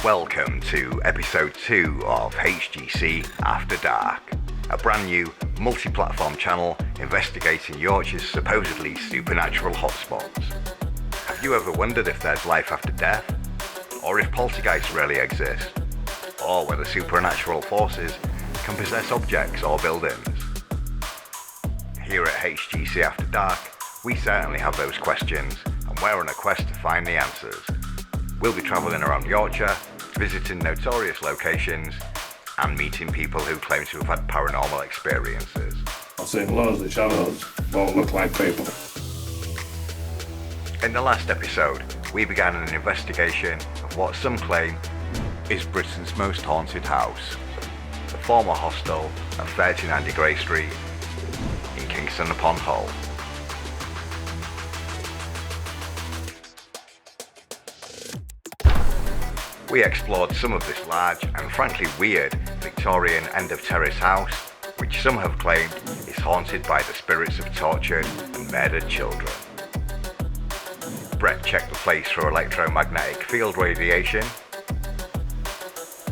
Welcome to episode 2 of HGC Afterdark, a brand new multi-platform channel investigating Yorkshire's supposedly supernatural hotspots. Have you ever wondered if there's life after death? Or if poltergeists really exist? Or whether supernatural forces can possess objects or buildings? Here at HGC Afterdark, we certainly have those questions, and we're on a quest to find the answers. We'll be travelling around Yorkshire, visiting notorious locations, and meeting people who claim to have had paranormal experiences. I've seen loads of shadows, won't look like people. In the last episode, we began an investigation of what some claim is Britain's most haunted house, the former hostel at 39 Grey Street in Kingston upon Hull. We explored some of this large and frankly weird Victorian end of terrace house, which some have claimed is haunted by the spirits of tortured and murdered children. Brett checked the place for electromagnetic field radiation.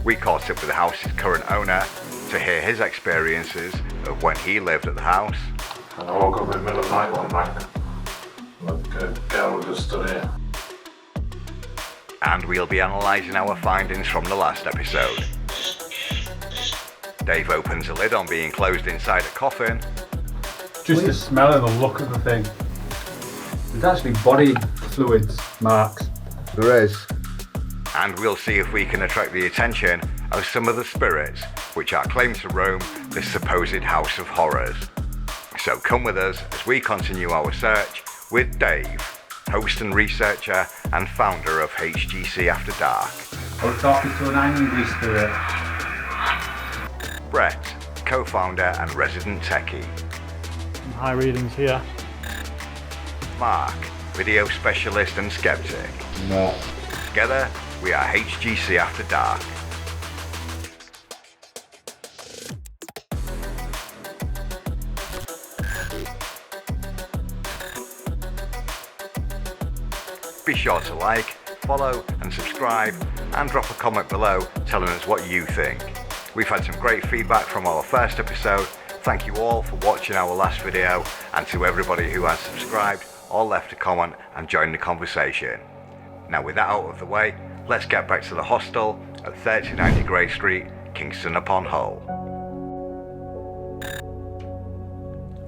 We caught up with the house's current owner to hear his experiences of when he lived at the house. And I woke up in the middle of the night one night. Like a girl just stood here. And we'll be analysing our findings from the last episode. Dave opens a lid on being closed inside a coffin. Just the smell and the look of the thing. There's actually body fluids marks. There is. And we'll see if we can attract the attention of some of the spirits which are claimed to roam this supposed house of horrors. So come with us as we continue our search with Dave, host and researcher and founder of HGC Afterdark. I was talking to an angry spirit. Brett, co-founder and resident techie. Some high readings here. Mark, video specialist and skeptic. No. Together, we are HGC Afterdark. Be sure to like, follow and subscribe and drop a comment below telling us what you think. We've had some great feedback from our first episode. Thank you all for watching our last video, and to everybody who has subscribed or left a comment and joined the conversation. Now with that out of the way, let's get back to the hostel at 39 Grey Street, Kingston upon Hull.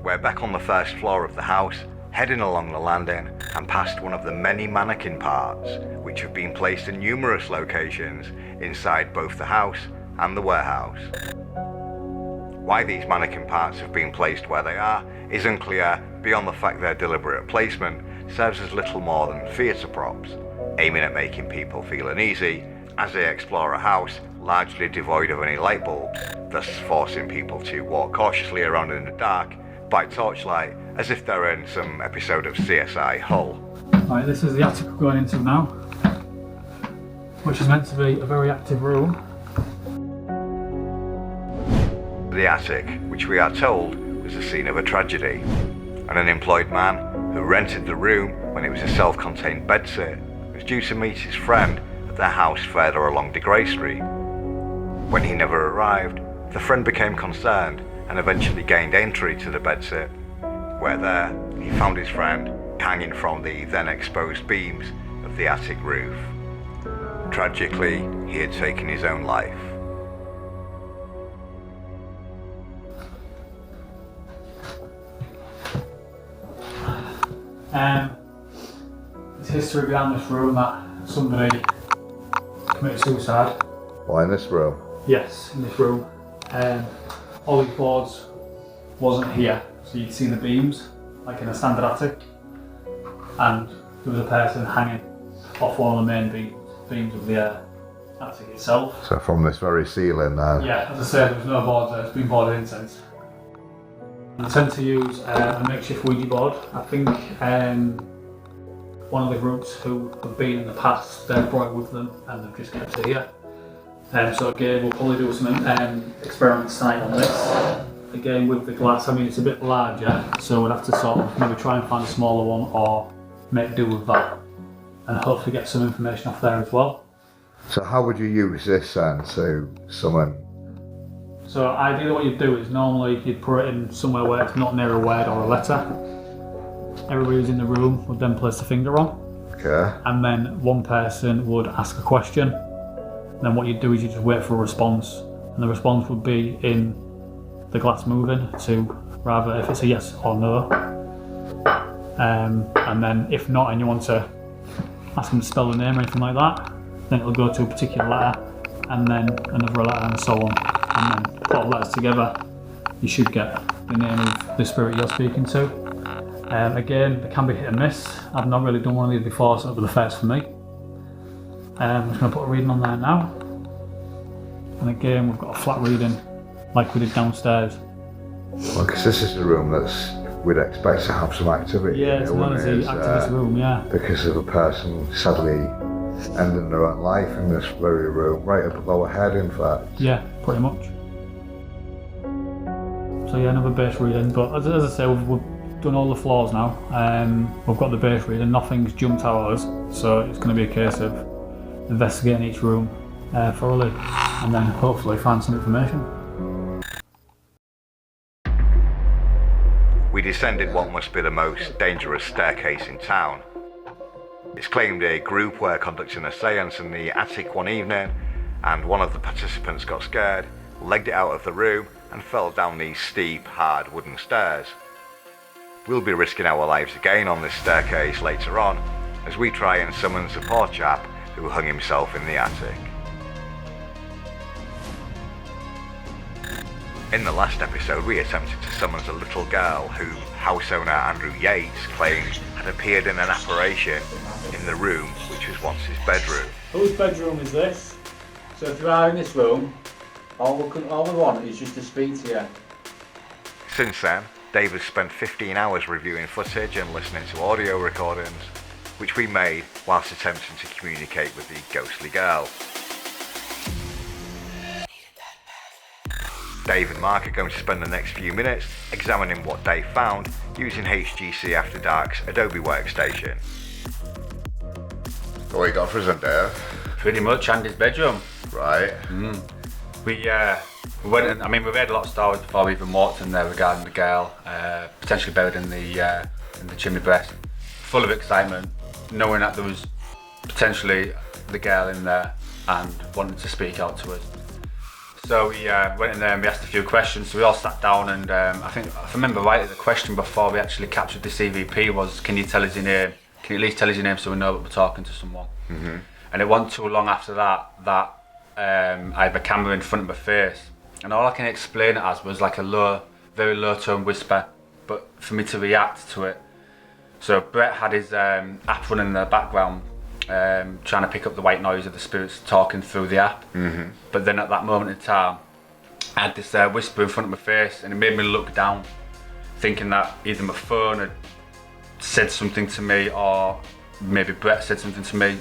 We're back on the first floor of the house, heading along the landing and past one of the many mannequin parts which have been placed in numerous locations inside both the house and the warehouse. Why these mannequin parts have been placed where they are is unclear beyond the fact their deliberate placement serves as little more than theatre props, aiming at making people feel uneasy as they explore a house largely devoid of any light bulbs, thus forcing people to walk cautiously around in the dark by torchlight as if they're in some episode of CSI Hull. Right, this is the attic we're going into now, which is meant to be a very active room. The attic, which we are told was the scene of a tragedy. An unemployed man who rented the room when it was a self-contained bedsit was due to meet his friend at their house further along the Grey Street. When he never arrived, the friend became concerned and eventually gained entry to the bedsit, where there he found his friend hanging from the then exposed beams of the attic roof. Tragically, he had taken his own life. There's history behind this room that somebody committed suicide. Why in this room? Yes, in this room. All these boards wasn't here, so you'd see the beams, like in a standard attic, and there was a person hanging off one of the main beams of the attic itself. So from this very ceiling then? Yeah, as I said, there was no boards there, it's been boarded in since. I tend to use a makeshift Ouija board. I think one of the groups who have been in the past, they've brought it with them and they've just kept it here. So again, we'll probably do some experiments tonight on this. again with the glass, I mean it's a bit larger, so we'd have to sort of maybe try and find a smaller one or make do with that and hopefully get some information off there as well. So how would you use this then to summon? So ideally what you'd do is normally you'd put it in somewhere where it's not near a word or a letter. Everybody who's in the room would then place a finger on. Okay. And then one person would ask a question. And then what you'd do is you just wait for a response. And the response would be in the glass moving to rather if it's a yes or no. And then if not and you want to ask them to spell the name or anything like that, then it'll go to a particular letter and then another letter and so on. And then put all letters together, you should get the name of the spirit you're speaking to. Again, it can be hit and miss. I've not really done one of these before, so it'll be the first for me. I'm just going to put a reading on there now. And again, we've got a flat reading like we did downstairs. Well, because this is a room that's we'd expect to have some activity. Yeah, it's known as the activist room, yeah. Because of a person sadly ending their own life in this very room, right above our head in fact. Yeah, pretty much. So yeah, another base reading, but as I say, we've done all the floors now. We've got the base reading, nothing's jumped out at us, so it's going to be a case of investigating each room thoroughly and then hopefully find some information. We descended what must be the most dangerous staircase in town. It's claimed a group were conducting a séance in the attic one evening, and one of the participants got scared, legged it out of the room, and fell down these steep, hard wooden stairs. We'll be risking our lives again on this staircase later on, as we try and summon the poor chap who hung himself in the attic. In the last episode, we attempted to summon a little girl who house owner Andrew Yates claimed had appeared in an apparition in the room which was once his bedroom. Whose bedroom is this? So if you are in this room, all we want is just to speak to you. Since then, Dave has spent 15 hours reviewing footage and listening to audio recordings, which we made whilst attempting to communicate with the ghostly girl. Dave and Mark are going to spend the next few minutes examining what Dave found using HGC Afterdark's Adobe workstation. What you got for us then, Dave? Pretty much Andy's bedroom. Right. We went in, I mean, we've heard a lot of stories before we even walked in there regarding the girl potentially buried in the chimney breast. Full of excitement, knowing that there was potentially the girl in there and wanting to speak out to us. So we went in there and we asked a few questions. So we all sat down and I think, if I remember rightly, the question before we actually captured this EVP was, can you tell us your name? Can you at least tell us your name so we know that we're talking to someone? Mm-hmm. And it wasn't too long after that I had a camera in front of my face, and all I can explain it as was like a low, very low tone whisper, but for me to react to it. So Brett had his app running in the background, trying to pick up the white noise of the spirits talking through the app. Mm-hmm. But then at that moment in time, I had this whisper in front of my face, and it made me look down, thinking that either my phone had said something to me, or maybe Brett said something to me.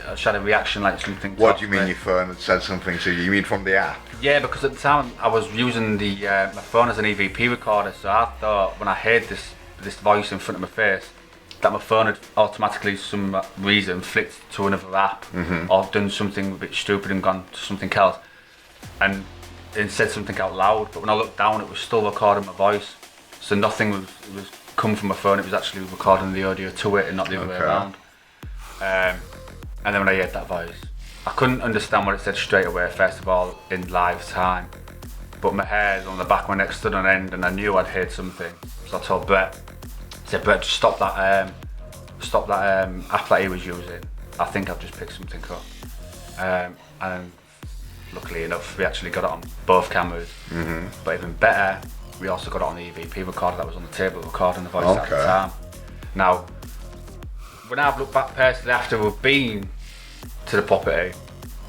I just had a reaction like something. What do you mean your phone had said something to you? You mean from the app? Yeah, because at the time I was using the my phone as an EVP recorder, so I thought when I heard this voice in front of my face that my phone had automatically, for some reason, flicked to another app, or done something a bit stupid and gone to something else, and it said something out loud. But when I looked down, it was still recording my voice, so nothing was coming from my phone. It was actually recording the audio to it and not the other way around. And then when I heard that voice, I couldn't understand what it said straight away, first of all, in live time. But my hairs on the back of my neck stood on end, and I knew I'd heard something. So I told Brett, I said, Brett, just stop that app that he was using. I think I've just picked something up. And luckily enough, we actually got it on both cameras. Mm-hmm. But even better, we also got it on the EVP recorder that was on the table recording the voice at the time. Now, when I've looked back personally after we've been to the property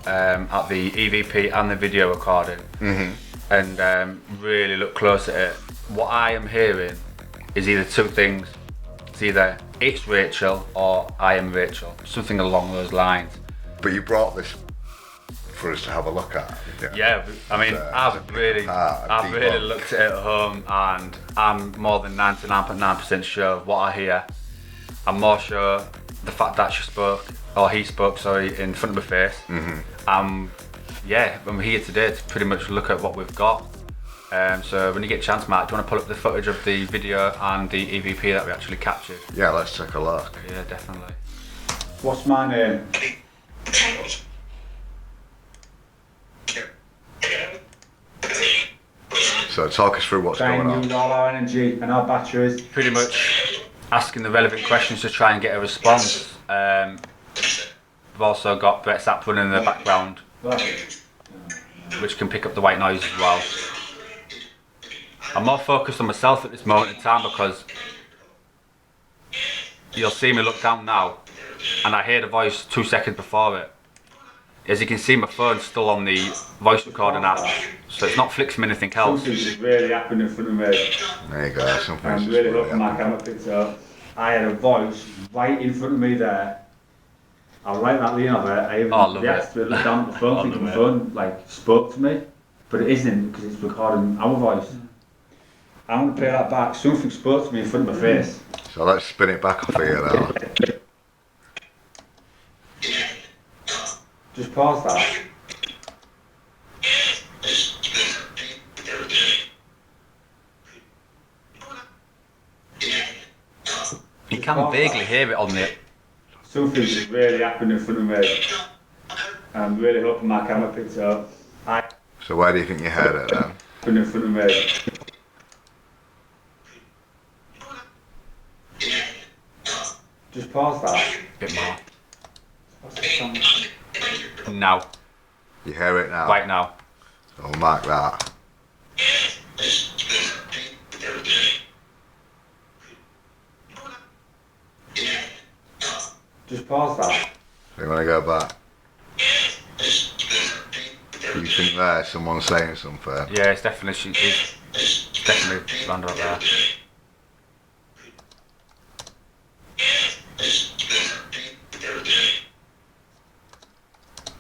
at the EVP and the video recording, and really look close at it, what I am hearing is either two things. It's either it's Rachel or I am Rachel, something along those lines. But you brought this for us to have a look at. Yeah, I mean, I've really debunk. looked at it at home, and I'm more than 99.9% sure of what I hear. I'm more sure the fact that he spoke, in front of my face. I'm here today to pretty much look at what we've got. So when you get a chance, Matt, do you want to pull up the footage of the video and the EVP that we actually captured? Yeah, let's take a look. Yeah, definitely. What's my name? So talk us through what's Try going and on. use all our energy and our batteries. Pretty much asking the relevant questions to try and get a response. We've also got Brett's app running in the background, which can pick up the white noise as well. I'm more focused on myself at this moment in time because you'll see me look down now and I hear the voice 2 seconds before it. As you can see, my phone's still on the voice recording app, so it's not flicked from anything else. Something's just really happened in front of me. There you go. Something's I'm just really really hoping my happening. camera picked it up. I had a voice right in front of me there. I like that lean of it. I even love reacted to it. it, looked down at the phone, I thinking the love phone like spoke to me, but it isn't because it's recording our voice. I want to play that back. Something spoke to me in front of my face. So let's spin it back off here now. Just pause that. You can vaguely hear it on the... Something's just really happened in front of me. I'm really hoping my camera picked it up. So where do you think you heard it then? Happened in front of me. Just pause that. Bit more. What's the sound? Now. You hear it now? Right now. So we'll mark that. Just pause that. So you want to go back? You think there someone's saying something? Yeah, it's definitely round about there.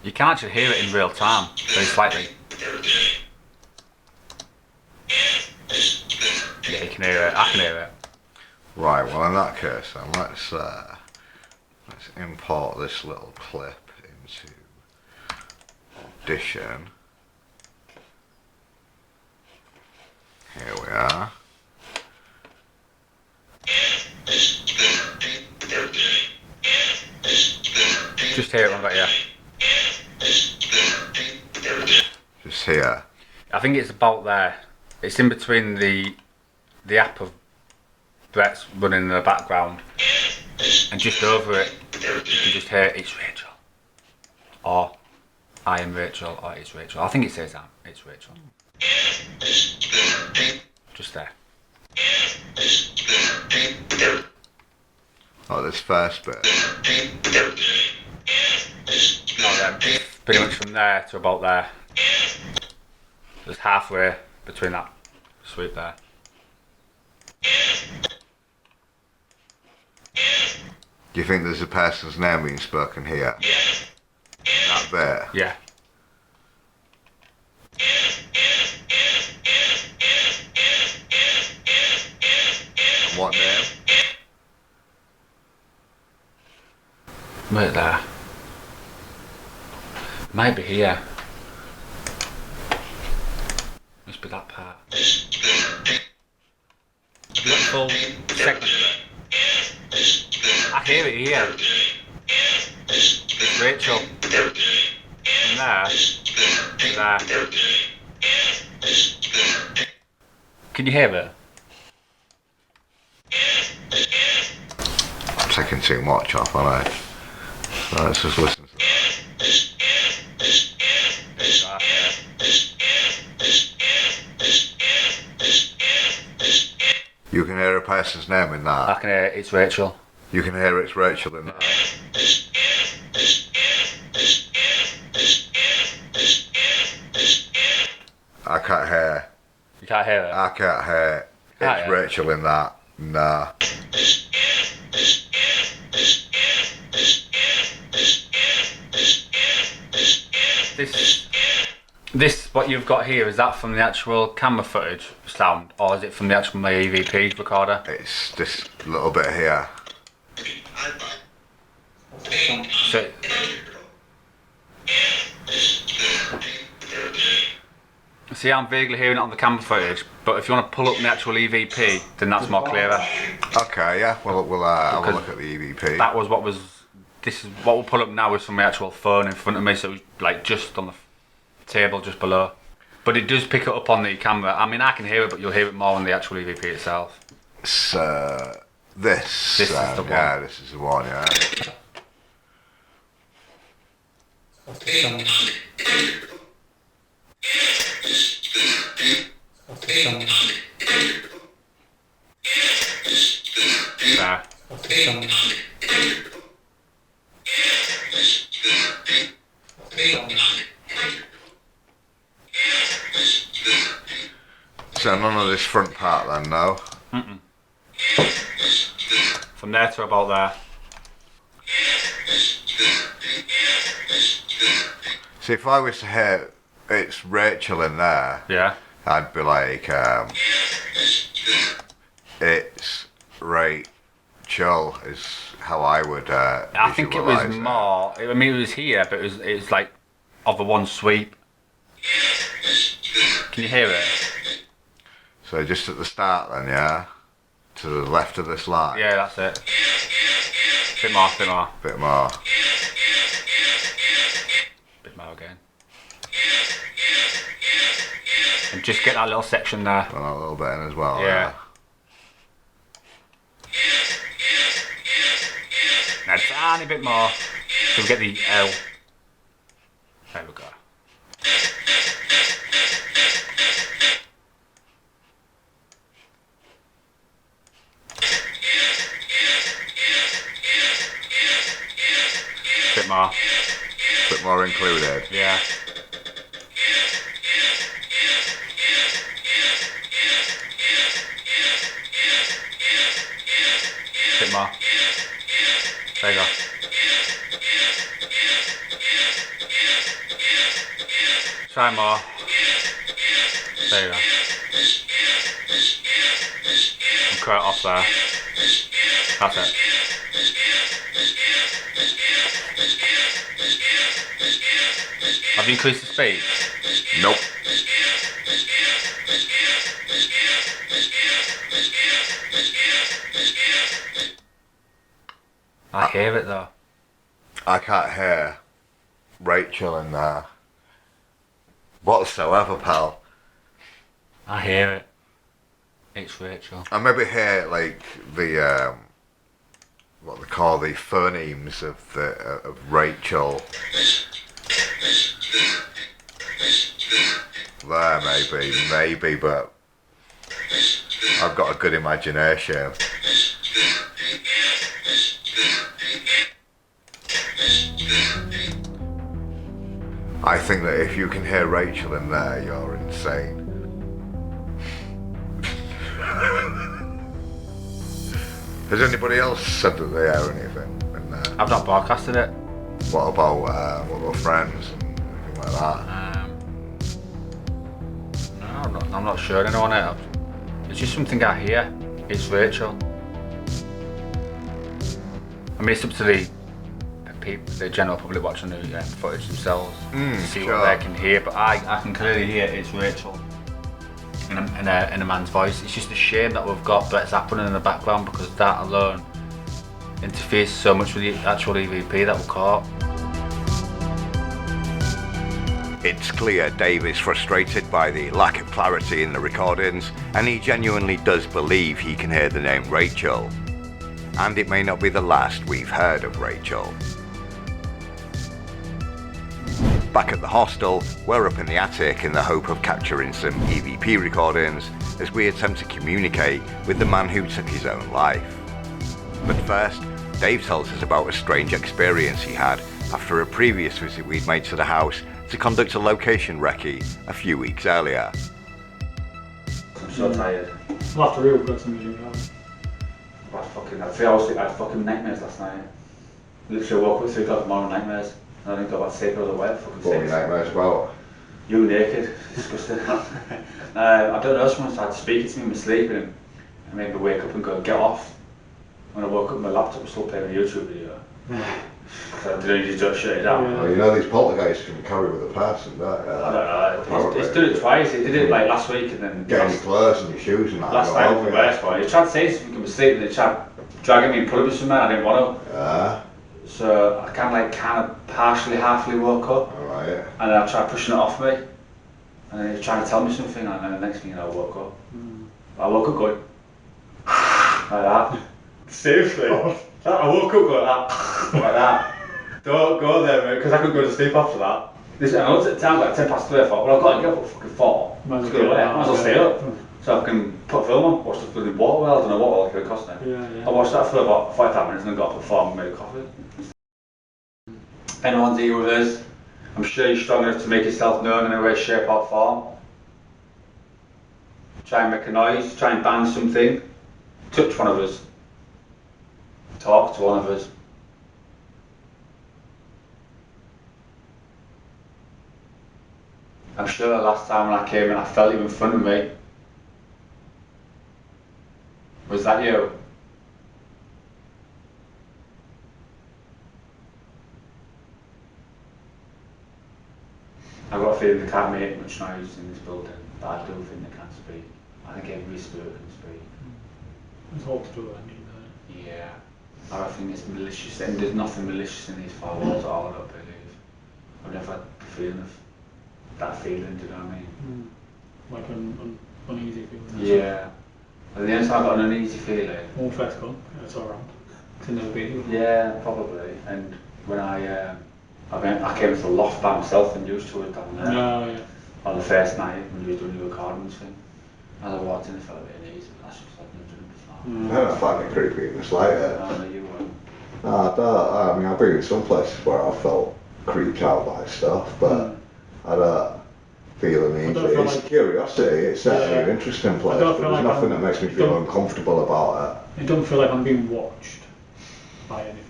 You can actually hear it in real time, very slightly. Yeah, you can hear it. I can hear it. Right, well in that case then let's import this little clip into Audition. Here we are. Just hear it round about here. Just here. I think it's about there. It's in between the app of Brett's running in the background, and just over it, you can just hear it's Rachel, or I am Rachel, or it's Rachel. I think it says it's Rachel. Just there. Oh, this first bit. No, then pretty much from there to about there. Just halfway between that sweep there. Do you think there's a person's name being spoken here? That bit? Yeah. And what name? Right there. Might be here. Must be that part. Have you got the full segment of it? I hear it here. It's Rachel. From there to there. Can you hear it? I'm taking too much off, aren't I? So let's just listen to that. You can hear a person's name in I that. can hear it. It's Rachel. You can hear it's Rachel in that. I can't hear. You can't hear it? I can't hear. Can't It's you? Rachel in that. Nah. This what you've got here, is that from the actual camera footage sound, or is it from the actual my EVP recorder? It's this little bit here. So, see, I'm vaguely hearing it on the camera footage, but if you want to pull up the actual EVP, then that's more clearer. Okay, yeah, we'll have a look at the EVP. That was what was. This is what we'll pull up now is from my actual phone in front of me, so it was like just on the table just below. But it does pick it up on the camera. I mean, I can hear it, but you'll hear it more on the actual EVP itself. So, this is the one. Yeah, this is the one, yeah. There. So none of this front part then, no? Mm-mm. From there to about there. See, if I was to hear it's Rachel in there, Yeah. I'd be like, it's Rachel is how I would I think it was visualise more. I mean, it was here, but it was like of a one sweep. Can you hear it? So just at the start then, yeah? To the left of this line? Yeah, that's it. Bit more, bit more, Bit more. bit more again. And just get that little section there. And a little bit in as well. Yeah. Now a tiny bit more. So we get the L. There we go. Bit more. Bit more included. Yeah. Bit more. There you go. Try more. There you go. And cut it off there. That's it. Have you increased the speed? Nope. I hear it though. I can't hear Rachel in there whatsoever, pal. I hear it. It's Rachel. I maybe hear like the what they call the phonemes of Rachel. There maybe, but I've got a good imagination. I think that if you can hear Rachel in there, you're insane. Has anybody else said that they hear anything in there? I've not broadcasted it. What about friends and anything like that? No, I'm not sure anyone else. It's just something I hear. It's Rachel. I mean, it's up to the general public watching the footage themselves to see sure. what they can hear. But I can clearly hear it's Rachel in a man's voice. It's just a shame that we've got that's happening in the background, because that alone interferes so much with the actual EVP that we caught. It's clear Dave is frustrated by the lack of clarity in the recordings, and he genuinely does believe he can hear the name Rachel. And it may not be the last we've heard of Rachel. Back at the hostel, we're up in the attic in the hope of capturing some EVP recordings as we attempt to communicate with the man who took his own life. But first, Dave tells us about a strange experience he had after a previous visit we'd made to the house to conduct a location recce a few weeks earlier. I'm so tired. We'll have to real put some music on. I had 3 hours sleep. I had fucking nightmares last night. Literally woke up at 3 o'clock in the morning, nightmares. I didn't go back to sleep, I was awake, fucking What were your sick. nightmares about? You naked, disgusting. I don't know, someone started speaking to me in my sleep and I made me wake up and go, get off. When I woke up, my laptop was still playing a YouTube video. So I didn't need to shut it down. Yeah. Well, you know these poltergeists can carry with a person, don't they? I don't know, he's done it twice. He did it like last week and then Getting your clothes and your shoes and that. last night was the worst one. He tried to say something in my sleep and he tried dragging me and pulling me somewhere. I didn't want to. Yeah, So I kind of partially, halfly woke up alright. and then I tried pushing it off me. And then he was trying to tell me something and then the next thing you know I woke up. I woke up going like that. Seriously. I woke up going like that. Don't go there, mate, because I couldn't go to sleep after that. I looked at the time, like 10 past 3, I thought, well, I've got to get up at fucking 4. Might as Let's well go get away. out, Might as well yeah. stay up. So I can put a film on, watch the bloody water well, I don't know what all it could have cost me. Yeah, yeah. I watched that for about 5 minutes and then got up at 4 and made a coffee. Anyone's here with us, I'm sure you're strong enough to make yourself known in a way, shape or form. Try and make a noise, try and bang something, touch one of us, talk to one of us. I'm sure the last time when I came in I felt you in front of me. Was that you? I've got a feeling they can't make much noise in this building, but I do think they can speak. I think every spirit can speak. It's hard to do that, Yeah. I don't think it's malicious, and there's nothing malicious in these four walls at all, I don't believe. I've never had the feeling of that feeling, do you know what I mean? like an uneasy feeling. Yeah. And the only time I got an uneasy feeling. When we first come, it's all around. It's never been. Yeah, probably. And when I came to the loft by myself and used to it down there. No, yeah. On the first night when we were doing the recordings thing. As I walked in, I felt a bit uneasy, but that's just like I've never done it before. I don't find it creepy in the slightest. I know you weren't. No, I don't. I mean, I've been in some places where I felt creeped out by stuff, but I don't feel uneasy. don't feel It's like- curiosity. It's certainly Yeah. an interesting place, I but don't feel there's like nothing I'm- that makes me feel don't- uncomfortable about It doesn't feel like I'm being watched by anything.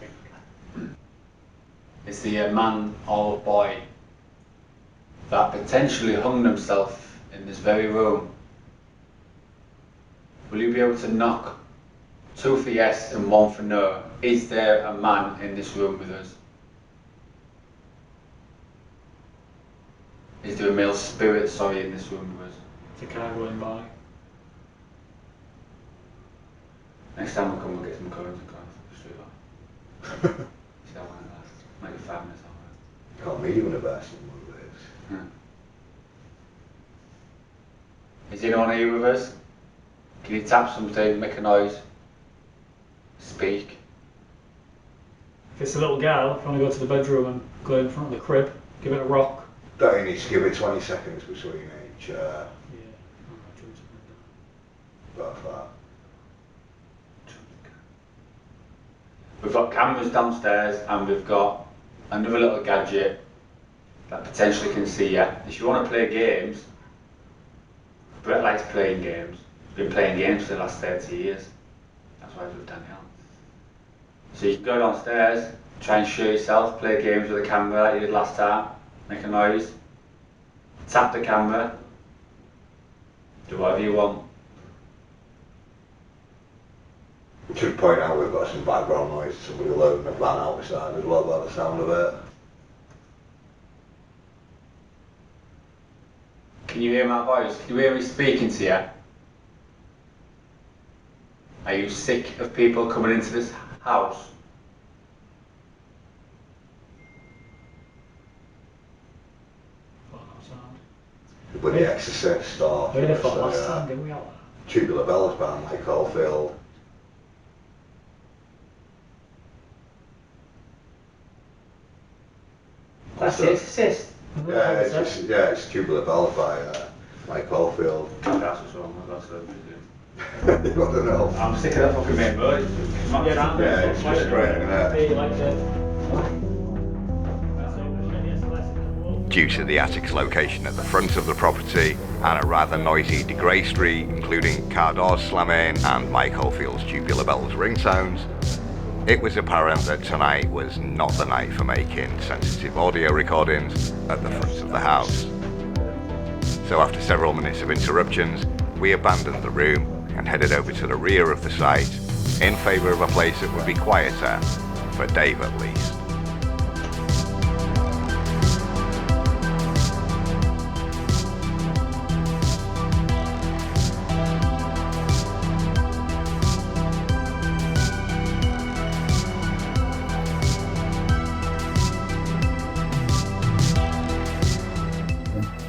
It's the man or boy that potentially hung themselves in this very room. Will you be able to knock 2 for yes and 1 for no? Is there a man in this room with us? Is there a male spirit, in this room with us? It's a car going by. Next time we come, we'll get some coins and go straight on. See how long it lasts. Maybe 5 minutes it. Can't be universal with this. on. Is anyone here with us? Can you tap something, make a noise, speak? If it's a little girl, if you want to go to the bedroom and go in front of the crib, give it a rock. Don't you need to give it 20 seconds between each Yeah. of that? We've got cameras downstairs and we've got another little gadget that potentially can see you. If you want to play games, Brett likes playing games. He's been playing games for the last 30 years. That's why he's with Danielle. So you can go downstairs, try and show yourself, play games with the camera like you did last time, make a noise, tap the camera, do whatever you want. Should point out we've got some background noise, somebody loading a van outside as well by the sound of it. Can you hear my voice? Can you hear me speaking to you? Are you sick of people coming into this house? Got no sound. With the Exorcist or We had a thought last time, didn't we? All Tubular Bells band like Caulfield. That's the Exorcist. Yeah, it's Tubular Bells by Mike Caulfield. That's what's wrong with us. I don't know. I'm sick of that fucking main road. It's not sound. Yeah, it's frustrating, isn't it? Hey, like that. Due to the attic's location at the front of the property and a rather noisy de Grey street, including car doors slamming and Mike Oldfield's Tubular Bells ringtones, It was apparent that tonight was not the night for making sensitive audio recordings at the front of the house. So after several minutes of interruptions, we abandoned the room and headed over to the rear of the site in favour of a place that would be quieter, for Dave at least.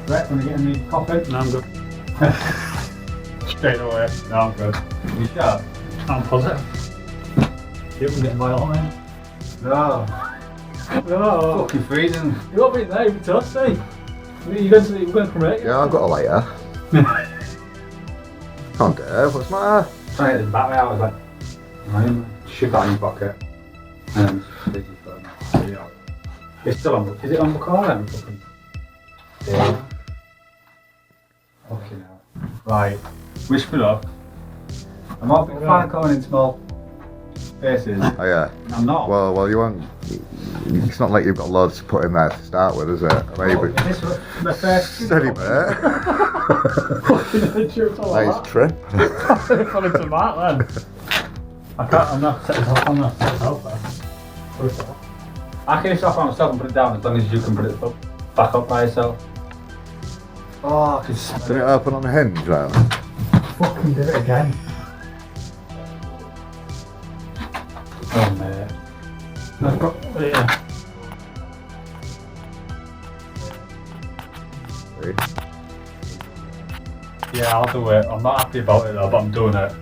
Right, want to get in the coffin? No, I'm good. Straight away. No, I'm good. You sure? I'm positive. You can get violent, mate. No. No. Fucking freezing. You won't be there, you'll be toasty. You're going to promote? Yeah, I've got a lighter. Can't do it. What's the matter? Trying to get this battery out, I was like, shoot that in your pocket. And busy phone. Yeah. It's still on. Is it on record? Fucking. Yeah. Fucking hell. Right. Whisper up. I'm not a big fan of going in small spaces. Oh yeah. I'm not. Well, you won't. It's not like you've got loads to put in there to start with, is it? Maybe. This was my first. Steady, mate. Nice trip. Put it to Mark then. I'm not setting off on that. Put it off. I can just off on myself and put it down as long as you can put it back up by yourself. Oh, I can smell Did it open on a hinge, though? Fucking did it again. Oh, mate. I've got, yeah. Yeah, I'll do it. I'm not happy about it though, but I'm doing it.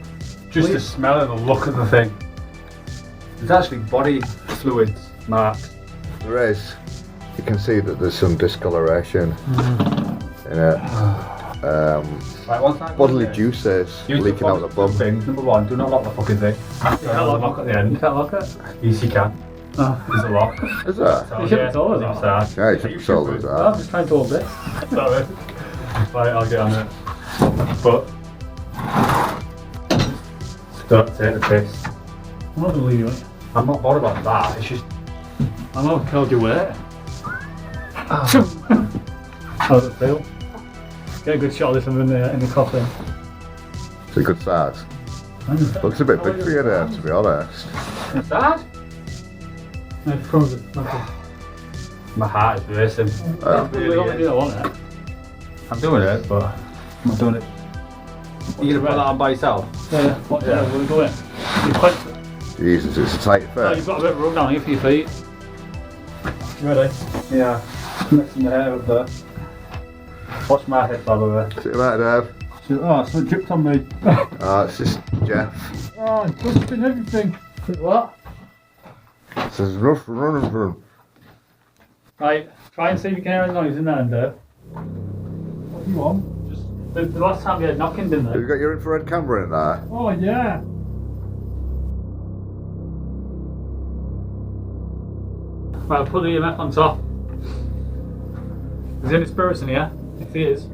Just the smell and the look of the thing. There's actually body fluids marks. There is. You can see that there's some discoloration in it. Right, one time. Bodily juices leaking out the bum. Things. Number one, do not lock the fucking thing. You can't lock at the end. You can't lock it? Yes, you can. Oh. There's a lock. Is there? You should have told us that. Yeah, you should have told us I'm that. just trying to hold this. Sorry. Right, I'll get on it. But don't take the piss. I'm not going to leave you. I'm not bothered about that. It's just. I'm not killed your weight. How does it feel? Get a good shot of this one in the coffin. It's a good size. Looks a bit big for you there, to be honest. What's that? No, it's frozen. My heart is racing. I'm doing it, but I'm not doing it. You gonna put that on by yourself? Yeah. What? Yeah. We'll go in. You quite. Jesus, it's a tight Oh, fit. you've got a bit of rub down here for your feet. You ready? Yeah. Mixing the hair up there. Watch my head, by the way. See you later, Dave. Oh, so it dripped on me. It's just Jeff. Oh, it's just been everything. What? This is rough running for him. Right, try and see if you can hear any noise in there, Dave. What do you want? Just the last time you had knocking, didn't Have you they? got your infrared camera in there? Oh, yeah. Right, I'll put the EMF on top. Is there any spirits in here? If there is,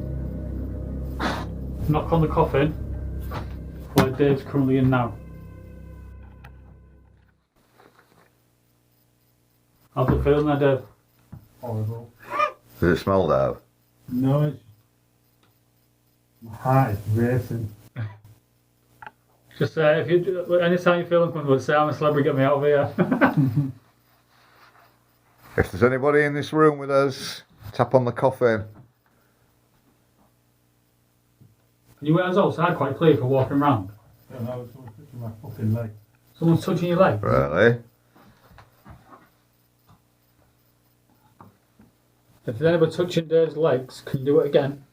knock on the coffin where Dave's currently in now. How's it feeling there, Dave? Horrible. Does it smell, Dave? No, it's... My heart is racing. Just if you, anytime you feel uncomfortable, say I'm a celebrity, get me out of here. If there's anybody in this room with us, tap on the coffin. Can you wear us outside quite clear for walking around? Yeah, no, someone's touching my fucking leg. Someone's touching your leg? Really? If there's anybody touching Dave's legs, can you do it again?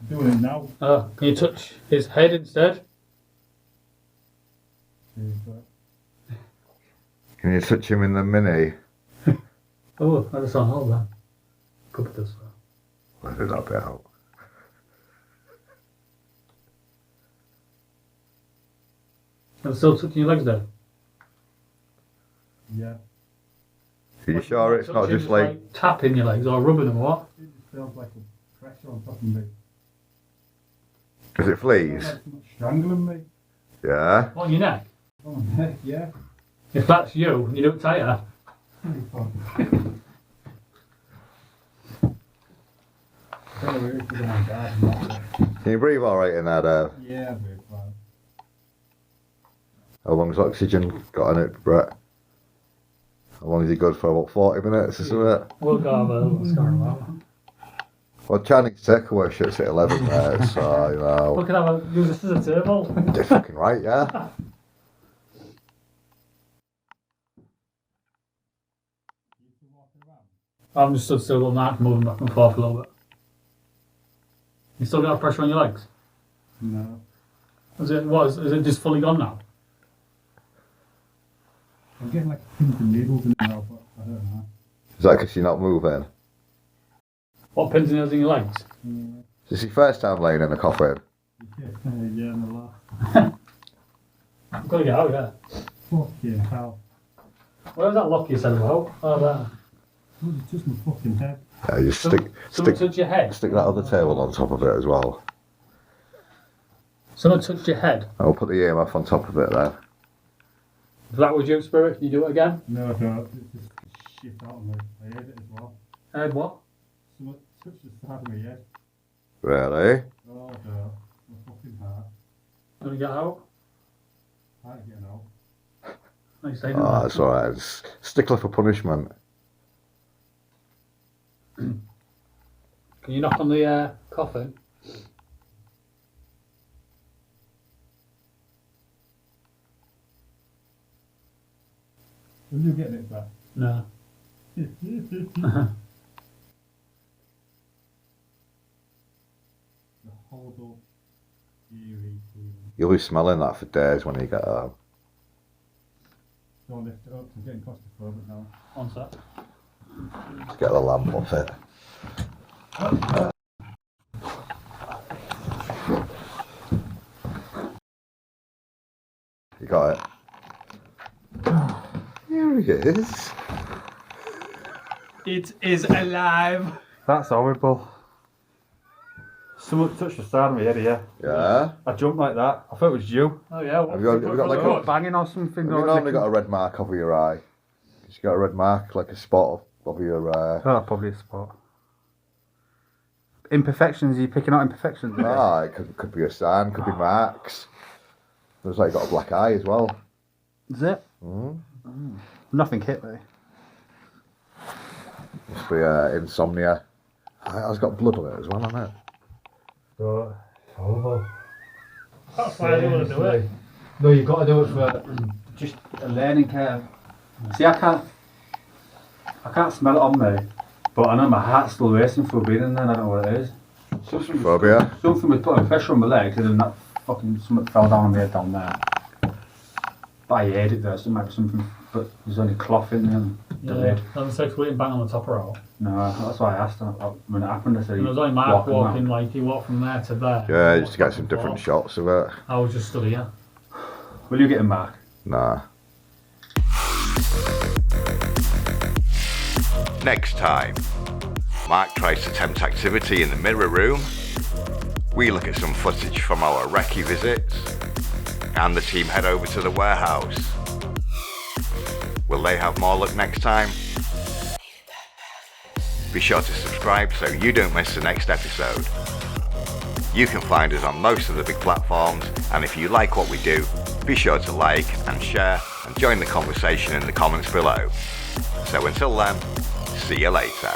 I'm doing it now. Can you touch his head instead? Can you touch him in the mini? Oh, I just on hold then. Could be this way. Where did that be out? I'm still touching your legs, Dave? Yeah. Are you sure it's not Touching, just like... tapping your legs or rubbing them or what? It just feels like a pressure on top of me. Is it fleas? Like someone strangling me. Yeah. On your neck? Oh, heck yeah. If that's you, you don't tell her. Can Can you breathe alright in there? Yeah, I breathe fine. How long's oxygen got in it, Brett? How long is it good for? About 40 minutes or something? We'll go have a little scar about. Well, Chinese takeaway shuts at 11 minutes, so, you know. We can have a, use this as a table. You're fucking right, yeah? I'm just stood still all night, moving back and forth a little bit. You still got pressure on your legs? No. Is it just fully gone now? I'm getting like pins and needles in it now, but I don't know. Is that because you're not moving? What pins and needles in your legs? Yeah, Is this your first time laying in a coffin? yeah, and the last. I've got to get out, yeah. Fucking hell. Where was that lock you said about? Oh, there. Oh, it's just my fucking head. Yeah, you Someone touched your head? stick that other table on top of it as well. Someone touched your head? I'll put the EMF on top of it then. If that was you, Spirit, can you do it again? No, I don't. It's just shit out of me. I heard it as well. Heard what? Someone touched the side of my head. Really? Oh, no. My fucking heart. Can we get out? Heart getting out. No, you stayed in Oh, there. that's alright. It's stickler for punishment. Can you knock on the coffin? When you getting it back? No. The horrible, eerie feeling. You'll be smelling that for days when you get home. Don't lift it up, I'm getting claustrophobic now. One sec. Let's get the lamp off it. You got it? Here he is. It is alive. That's horrible. Someone touched the side of my head here. Yeah? I jumped like that. I thought it was you. Oh yeah. Have you got like a... Banging or something. Have you normally got a red mark over your eye? You got a red mark, like a spot over your Oh, probably a spot. Imperfections, are you picking out imperfections? Ah, it could be a sign, could be marks. Looks like you got a black eye as well. Is it? Nothing hit me. Must be insomnia. It's got blood on it as well, hasn't it? Oh, horrible. That's why I didn't want to do it. No, you've got to do it for just a learning curve. See, I can't smell it on me, but I know my heart's still racing for being in there, and I don't know what it is. Phobia. Something was putting pressure on my legs, and then that fucking something fell down on my head down there. But I hate it though, so it might be something, but there's only cloth in there and the lid. And the 6 week bang on the top row. No, that's why I asked her when it happened. I said, And there was only Mark walking, around. like he walked from there to there. Yeah, just to get some different shots of it. I was just stood here. Will you get a mark? Nah. Next time, Mark tries to tempt activity in the mirror room. We look at some footage from our recce visits, and the team head over to the warehouse. Will they have more luck next time? Be sure to subscribe so you don't miss the next episode. You can find us on most of the big platforms, and if you like what we do, be sure to like and share and join the conversation in the comments below. So until then, see you later.